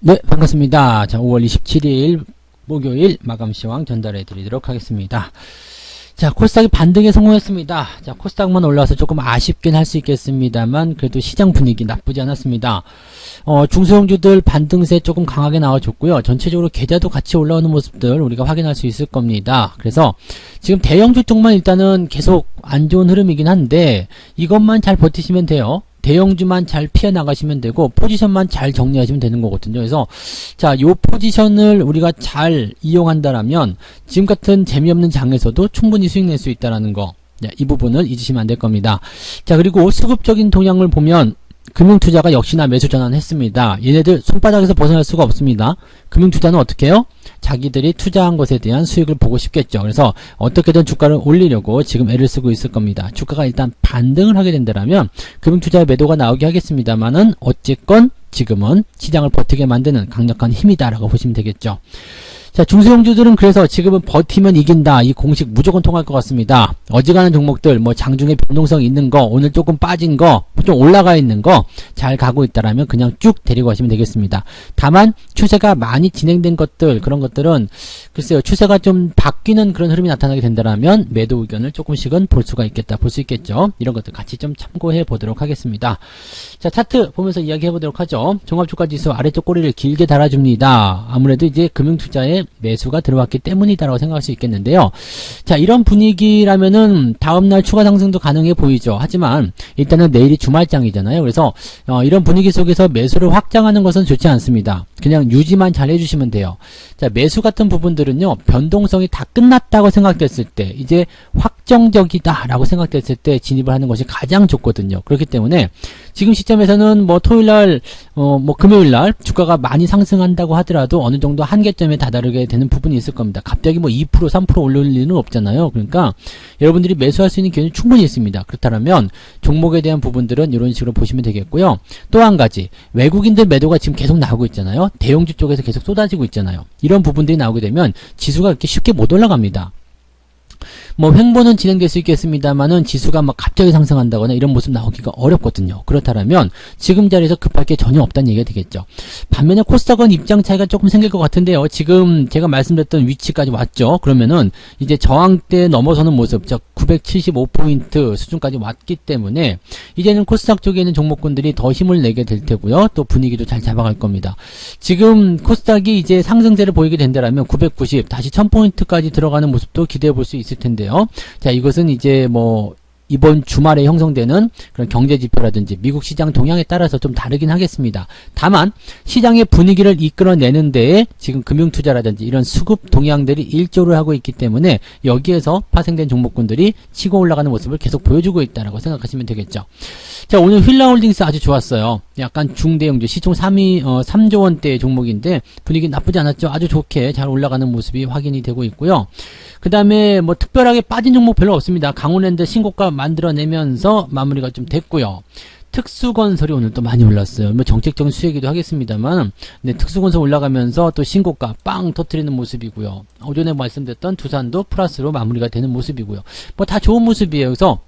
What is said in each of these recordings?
네, 반갑습니다. 자, 5월 27일 목요일 마감 시황 전달해 드리도록 하겠습니다. 자, 코스닥이 반등에 성공했습니다. 자, 코스닥만 올라와서 조금 아쉽긴 할 수 있겠습니다만 그래도 시장 분위기 나쁘지 않았습니다. 중소형주들 반등세 조금 강하게 나와줬고요. 전체적으로 계좌도 같이 올라오는 모습들 우리가 확인할 수 있을 겁니다. 그래서 지금 대형주 쪽만 일단은 계속 안 좋은 흐름이긴 한데 이것만 잘 버티시면 돼요. 대형주만 잘 피해 나가시면 되고 포지션만 잘 정리하시면 되는 거거든요. 그래서 자, 요 포지션을 우리가 잘 이용한다라면 지금 같은 재미없는 장에서도 충분히 수익 낼 수 있다라는 거. 네, 이 부분을 잊으시면 안 될 겁니다. 자, 그리고 수급적인 동향을 보면 금융투자가 역시나 매수 전환했습니다. 얘네들 손바닥에서 벗어날 수가 없습니다. 금융투자는 어떻게 해요? 자기들이 투자한 것에 대한 수익을 보고 싶겠죠. 그래서 어떻게든 주가를 올리려고 지금 애를 쓰고 있을 겁니다. 주가가 일단 반등을 하게 된다면 금융투자의 매도가 나오게 하겠습니다만은 어쨌건 지금은 시장을 버티게 만드는 강력한 힘이다라고 보시면 되겠죠. 자, 중소형주들은 그래서 지금은 버티면 이긴다. 이 공식 무조건 통할 것 같습니다. 어지간한 종목들, 뭐 장중에 변동성 있는 거, 오늘 조금 빠진 거, 좀 올라가 있는 거 잘 가고 있다라면 그냥 쭉 데리고 가시면 되겠습니다. 다만 추세가 많이 진행된 것들, 그런 것들은 글쎄요, 추세가 좀 바뀌는 그런 흐름이 나타나게 된다라면 매도 의견을 조금씩은 볼 수가 있겠다, 볼 수 있겠죠. 이런 것들 같이 좀 참고해 보도록 하겠습니다. 자, 차트 보면서 이야기해 보도록 하죠. 종합주가지수 아래쪽 꼬리를 길게 달아줍니다. 아무래도 이제 금융투자에 매수가 들어왔기 때문이다라고 생각할 수 있겠는데요. 자, 이런 분위기라면은 다음날 추가 상승도 가능해 보이죠. 하지만 일단은 내일이 주말장이잖아요. 그래서 이런 분위기 속에서 매수를 확장하는 것은 좋지 않습니다. 그냥 유지만 잘 해주시면 돼요. 자, 매수 같은 부분들은요, 변동성이 다 끝났다고 생각됐을 때, 이제 확정적이다 라고 생각됐을 때 진입을 하는 것이 가장 좋거든요. 그렇기 때문에 지금 시점에서는 뭐 토요일날, 뭐 금요일날 주가가 많이 상승한다고 하더라도 어느 정도 한계점에 다다르게 되는 부분이 있을 겁니다. 갑자기 뭐 2%, 3% 올릴 리는 없잖아요. 그러니까 여러분들이 매수할 수 있는 기회는 충분히 있습니다. 그렇다면 종목에 대한 부분들은 이런 식으로 보시면 되겠고요. 또 한 가지, 외국인들 매도가 지금 계속 나오고 있잖아요. 대형주 쪽에서 계속 쏟아지고 있잖아요. 이런 부분들이 나오게 되면 지수가 그렇게 쉽게 못 올라갑니다. 뭐 횡보는 진행될 수 있겠습니다만은 지수가 막 갑자기 상승한다거나 이런 모습 나오기가 어렵거든요. 그렇다면 지금 자리에서 급할 게 전혀 없다는 얘기가 되겠죠. 반면에 코스닥은 입장 차이가 조금 생길 것 같은데요. 지금 제가 말씀드렸던 위치까지 왔죠. 그러면은 이제 저항대 넘어서는 모습, 즉 975포인트 수준까지 왔기 때문에 이제는 코스닥 쪽에 있는 종목군들이 더 힘을 내게 될 테고요. 또 분위기도 잘 잡아갈 겁니다. 지금 코스닥이 이제 상승세를 보이게 된다면 990 다시 1000포인트까지 들어가는 모습도 기대해 볼 수 있을 텐데요. 자, 이것은 이제 뭐 이번 주말에 형성되는 그런 경제지표라든지 미국 시장 동향에 따라서 좀 다르긴 하겠습니다. 다만 시장의 분위기를 이끌어내는 데에 지금 금융투자라든지 이런 수급 동향들이 일조를 하고 있기 때문에 여기에서 파생된 종목군들이 치고 올라가는 모습을 계속 보여주고 있다라고 생각하시면 되겠죠. 자, 오늘 휠라홀딩스 아주 좋았어요. 약간 중대형주 시총 3조 원대의 종목인데 분위기 나쁘지 않았죠. 아주 좋게 잘 올라가는 모습이 확인이 되고 있고요. 그 다음에 뭐 특별하게 빠진 종목 별로 없습니다. 강원랜드 신고가 만들어내면서 마무리가 좀 됐고요. 특수건설이 오늘 또 많이 올랐어요. 뭐 정책적인 수혜기도 하겠습니다만, 네, 특수건설 올라가면서 또 신고가 빵 터트리는 모습이고요. 오전에 말씀드렸던 두산도 플러스로 마무리가 되는 모습이고요. 뭐 다 좋은 모습이에요. 그래서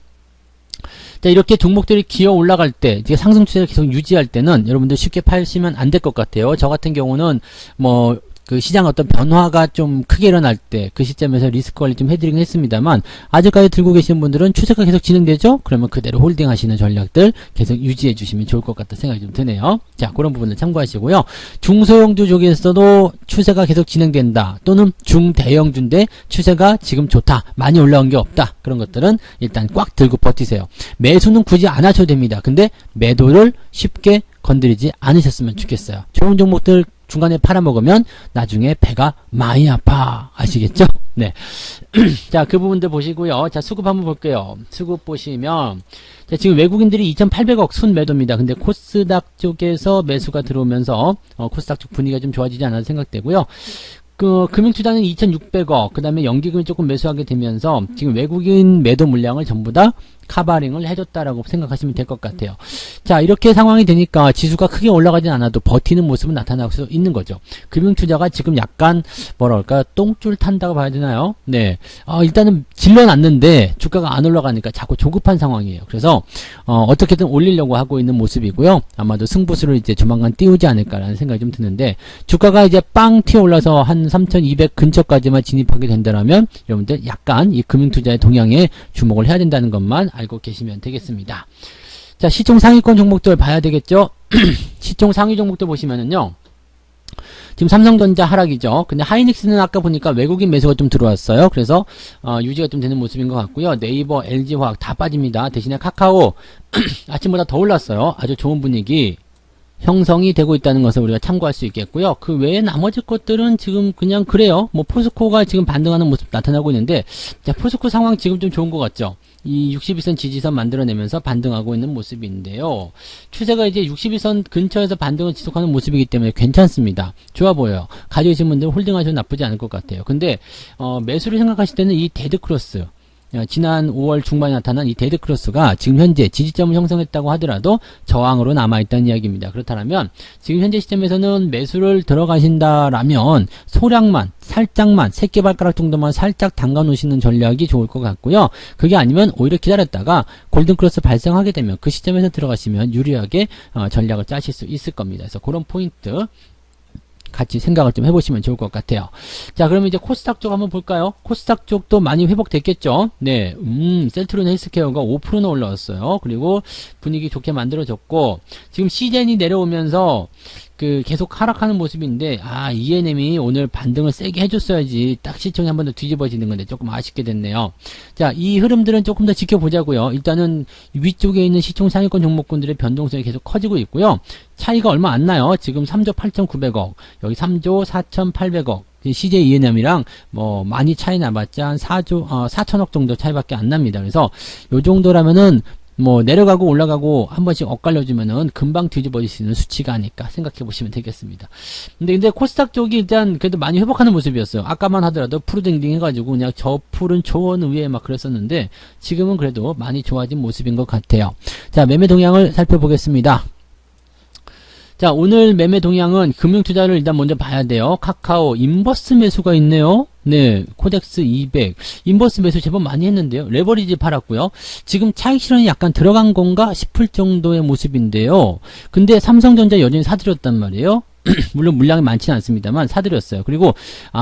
자, 이렇게 종목들이 기어 올라갈 때, 이제 상승 추세를 계속 유지할 때는 여러분들 쉽게 파시면 안 될 것 같아요. 저 같은 경우는 뭐 그 시장 어떤 변화가 좀 크게 일어날 때 그 시점에서 리스크 관리 좀 해드리긴 했습니다만, 아직까지 들고 계신 분들은 추세가 계속 진행되죠? 그러면 그대로 홀딩 하시는 전략들 계속 유지해 주시면 좋을 것 같다 생각이 좀 드네요. 자, 그런 부분을 참고하시고요. 중소형주 쪽에서도 추세가 계속 진행된다, 또는 중대형주인데 추세가 지금 좋다, 많이 올라온 게 없다, 그런 것들은 일단 꽉 들고 버티세요. 매수는 굳이 안 하셔도 됩니다. 근데 매도를 쉽게 건드리지 않으셨으면 좋겠어요. 좋은 종목들 중간에 팔아먹으면 나중에 배가 많이 아파. 아시겠죠? 네. 자, 그 부분들 보시고요. 자, 수급 한번 볼게요. 수급 보시면, 자, 지금 외국인들이 2,800억 순매도입니다. 근데 코스닥 쪽에서 매수가 들어오면서, 코스닥 쪽 분위기가 좀 좋아지지 않아서 생각되고요. 그 금융투자는 2,600억, 그 다음에 연기금이 조금 매수하게 되면서 지금 외국인 매도 물량을 전부 다 카바링을 해줬다라고 생각하시면 될 것 같아요. 자, 이렇게 상황이 되니까 지수가 크게 올라가진 않아도 버티는 모습은 나타날 수 있는 거죠. 금융투자가 지금 약간 뭐랄까 똥줄 탄다고 봐야 되나요? 네, 일단은 질러놨는데 주가가 안 올라가니까 자꾸 조급한 상황이에요. 그래서 어떻게든 올리려고 하고 있는 모습이고요. 아마도 승부수를 이제 조만간 띄우지 않을까라는 생각이 좀 드는데, 주가가 이제 빵 튀어 올라서 한 3,200 근처까지만 진입하게 된다면 여러분들 약간 이 금융투자의 동향에 주목을 해야 된다는 것만 알고 계시면 되겠습니다. 자, 시총 상위권 종목들 봐야 되겠죠? 시총 상위 종목들 보시면은요, 지금 삼성전자 하락이죠. 근데 하이닉스는 아까 보니까 외국인 매수가 좀 들어왔어요. 그래서 유지가 좀 되는 모습인 것 같고요. 네이버, LG화학 다 빠집니다. 대신에 카카오 아침보다 더 올랐어요. 아주 좋은 분위기 형성이 되고 있다는 것을 우리가 참고할 수 있겠고요. 그 외에 나머지 것들은 지금 그냥 그래요. 뭐 포스코가 지금 반등하는 모습 나타나고 있는데, 자, 포스코 상황 지금 좀 좋은 것 같죠. 이 61선 지지선 만들어내면서 반등하고 있는 모습인데요. 추세가 이제 61선 근처에서 반등을 지속하는 모습이기 때문에 괜찮습니다. 좋아 보여요. 가지고 계신 분들 홀딩하셔도 나쁘지 않을 것 같아요. 근데 매수를 생각하실 때는 이 데드크로스, 지난 5월 중반에 나타난 이 데드크로스가 지금 현재 지지점을 형성했다고 하더라도 저항으로 남아있다는 이야기입니다. 그렇다면 지금 현재 시점에서는 매수를 들어가신다라면 소량만 살짝만 새끼발가락 정도만 살짝 담가 놓으시는 전략이 좋을 것 같고요. 그게 아니면 오히려 기다렸다가 골든크로스 발생하게 되면 그 시점에서 들어가시면 유리하게 전략을 짜실 수 있을 겁니다. 그래서 그런 포인트 같이 생각을 좀 해보시면 좋을 것 같아요. 자, 그러면 이제 코스닥 쪽 한번 볼까요? 코스닥 쪽도 많이 회복됐겠죠? 네, 셀트론 헬스케어가 5%나 올라왔어요. 그리고 분위기 좋게 만들어졌고, 지금 시젠이 내려오면서 계속 하락하는 모습인데, ENM이 오늘 반등을 세게 해줬어야지 딱 시청이 한 번 더 뒤집어지는 건데 조금 아쉽게 됐네요. 자, 이 흐름들은 조금 더 지켜보자고요. 일단은 위쪽에 있는 시총 상위권 종목군들의 변동성이 계속 커지고 있고요. 차이가 얼마 안 나요. 지금 3조 8,900억, 여기 3조 4,800억. CJ ENM이랑 뭐 많이 차이 나봤자 한 4천억 정도 차이밖에 안 납니다. 그래서 요 정도라면은 뭐 내려가고 올라가고 한 번씩 엇갈려주면은 금방 뒤집어질 수 있는 수치가 아닐까 생각해 보시면 되겠습니다. 근데 코스닥 쪽이 일단 그래도 많이 회복하는 모습이었어요. 아까만 하더라도 푸르딩딩 해가지고 그냥 저 푸른 초원 위에 막 그랬었는데 지금은 그래도 많이 좋아진 모습인 것 같아요. 자, 매매 동향을 살펴보겠습니다. 자, 오늘 매매 동향은 금융투자를 일단 먼저 봐야 돼요. 카카오 인버스 매수가 있네요. 네, 코덱스 200 인버스 매수 제법 많이 했는데요. 레버리지 팔았고요. 지금 차익 실현이 약간 들어간 건가 싶을 정도의 모습인데요. 근데 삼성전자 여전히 사들였단 말이에요. 물론 물량이 많지는 않습니다만 사들였어요. 그리고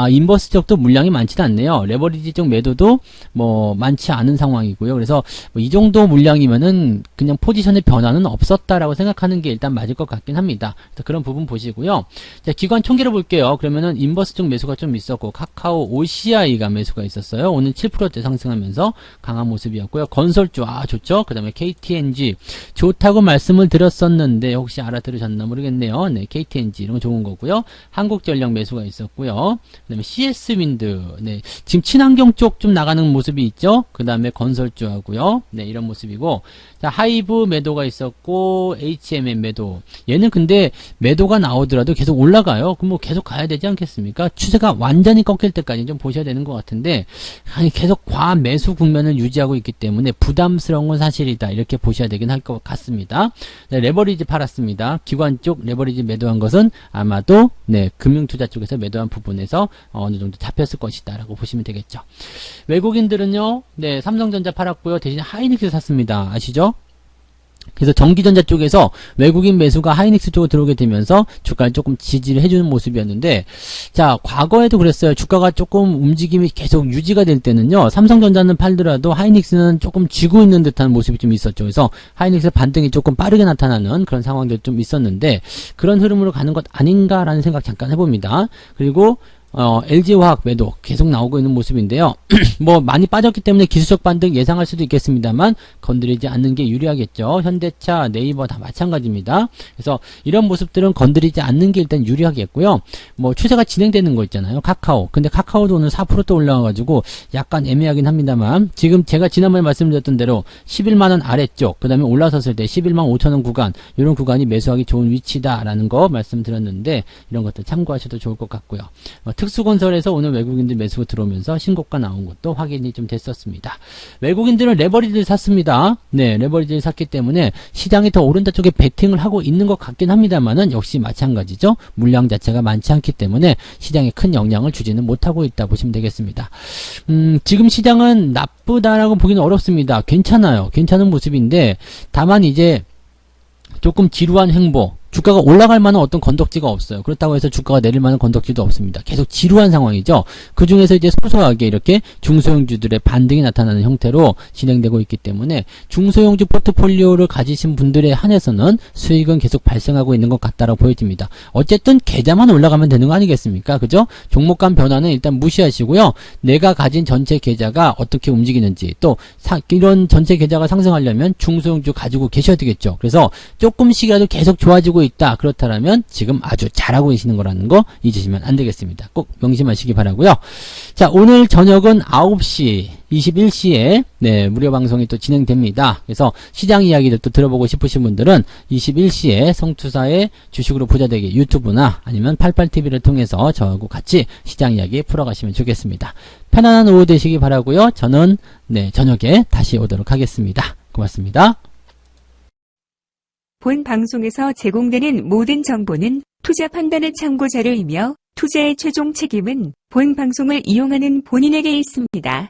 인버스 쪽도 물량이 많지는 않네요. 레버리지 쪽 매도도 뭐 많지 않은 상황이고요. 그래서 뭐이 정도 물량이면은 그냥 포지션의 변화는 없었다라고 생각하는 게 일단 맞을 것 같긴 합니다. 그래서 그런 부분 보시고요. 자, 기관 총계를 볼게요. 그러면은 인버스 쪽 매수가 좀 있었고 카카오 OCI가 매수가 있었어요. 오늘 7%대 상승하면서 강한 모습이었고요. 건설주 좋죠. 그 다음에 KTNG 좋다고 말씀을 드렸었는데 혹시 알아들으셨나 모르겠네요. 네, KTNG 이런 거 좋은 거고요. 한국전력 매수가 있었고요. 그 다음에 CS윈드, 네, 지금 친환경 쪽 좀 나가는 모습이 있죠. 그 다음에 건설주하고요. 네, 이런 모습이고, 자, 하이브 매도가 있었고 HMM 매도. 얘는 근데 매도가 나오더라도 계속 올라가요. 그럼 뭐 계속 가야 되지 않겠습니까? 추세가 완전히 꺾일 때까지 좀 보셔야 되는 것 같은데 계속 과매수 국면을 유지하고 있기 때문에 부담스러운 건 사실이다. 이렇게 보셔야 되긴 할 것 같습니다. 네, 레버리지 팔았습니다. 기관 쪽 레버리지 매도한 것은 아마도 네, 금융투자 쪽에서 매도한 부분에서 어느 정도 잡혔을 것이다 라고 보시면 되겠죠. 외국인들은요, 네, 삼성전자 팔았고요. 대신 하이닉스 샀습니다. 아시죠? 그래서 전기전자 쪽에서 외국인 매수가 하이닉스 쪽으로 들어오게 되면서 주가를 조금 지지를 해주는 모습이었는데, 자, 과거에도 그랬어요. 주가가 조금 움직임이 계속 유지가 될 때는요, 삼성전자는 팔더라도 하이닉스는 조금 쥐고 있는 듯한 모습이 좀 있었죠. 그래서 하이닉스 반등이 조금 빠르게 나타나는 그런 상황도 좀 있었는데, 그런 흐름으로 가는 것 아닌가라는 생각 잠깐 해봅니다. 그리고 LG화학 매도 계속 나오고 있는 모습인데요. 뭐 많이 빠졌기 때문에 기술적 반등 예상할 수도 있겠습니다만 건드리지 않는 게 유리하겠죠. 현대차, 네이버 다 마찬가지입니다. 그래서 이런 모습들은 건드리지 않는 게 일단 유리하겠고요. 뭐 추세가 진행되는 거 있잖아요. 카카오. 근데 카카오도 오늘 4% 올라와가지고 약간 애매하긴 합니다만 지금 제가 지난번에 말씀드렸던 대로 11만원 아래쪽, 그 다음에 올라섰을 때 11만 5천원 구간, 이런 구간이 매수하기 좋은 위치다라는 거 말씀드렸는데 이런 것들 참고하셔도 좋을 것 같고요. 특수건설에서 오늘 외국인들 매수가 들어오면서 신고가 나온 것도 확인이 좀 됐었습니다. 외국인들은 레버리지를 샀습니다. 네, 레버리지를 샀기 때문에 시장이 더 오른다 쪽에 베팅을 하고 있는 것 같긴 합니다만은 역시 마찬가지죠. 물량 자체가 많지 않기 때문에 시장에 큰 영향을 주지는 못하고 있다 보시면 되겠습니다. 지금 시장은 나쁘다라고 보기는 어렵습니다. 괜찮아요. 괜찮은 모습인데 다만 이제 조금 지루한 행보, 주가가 올라갈 만한 어떤 건덕지가 없어요. 그렇다고 해서 주가가 내릴 만한 건덕지도 없습니다. 계속 지루한 상황이죠. 그 중에서 이제 소소하게 이렇게 중소형주들의 반등이 나타나는 형태로 진행되고 있기 때문에 중소형주 포트폴리오를 가지신 분들에 한해서는 수익은 계속 발생하고 있는 것 같다라고 보여집니다. 어쨌든 계좌만 올라가면 되는 거 아니겠습니까? 그죠? 종목 간 변화는 일단 무시하시고요. 내가 가진 전체 계좌가 어떻게 움직이는지 또 이런 전체 계좌가 상승하려면 중소형주 가지고 계셔야 되겠죠. 그래서 조금씩이라도 계속 좋아지고 있다. 그렇다면 지금 아주 잘하고 계시는 거라는 거 잊으시면 안 되겠습니다. 꼭 명심하시기 바라고요. 자, 오늘 저녁은 9시 21시에 네, 무료 방송이 또 진행됩니다. 그래서 시장 이야기들 또 들어보고 싶으신 분들은 21시에 성투사의 주식으로 부자되기 유튜브나 아니면 88TV를 통해서 저하고 같이 시장 이야기 풀어가시면 좋겠습니다. 편안한 오후 되시기 바라고요. 저는 네, 저녁에 다시 오도록 하겠습니다. 고맙습니다. 본 방송에서 제공되는 모든 정보는 투자 판단의 참고 자료이며 투자의 최종 책임은 본 방송을 이용하는 본인에게 있습니다.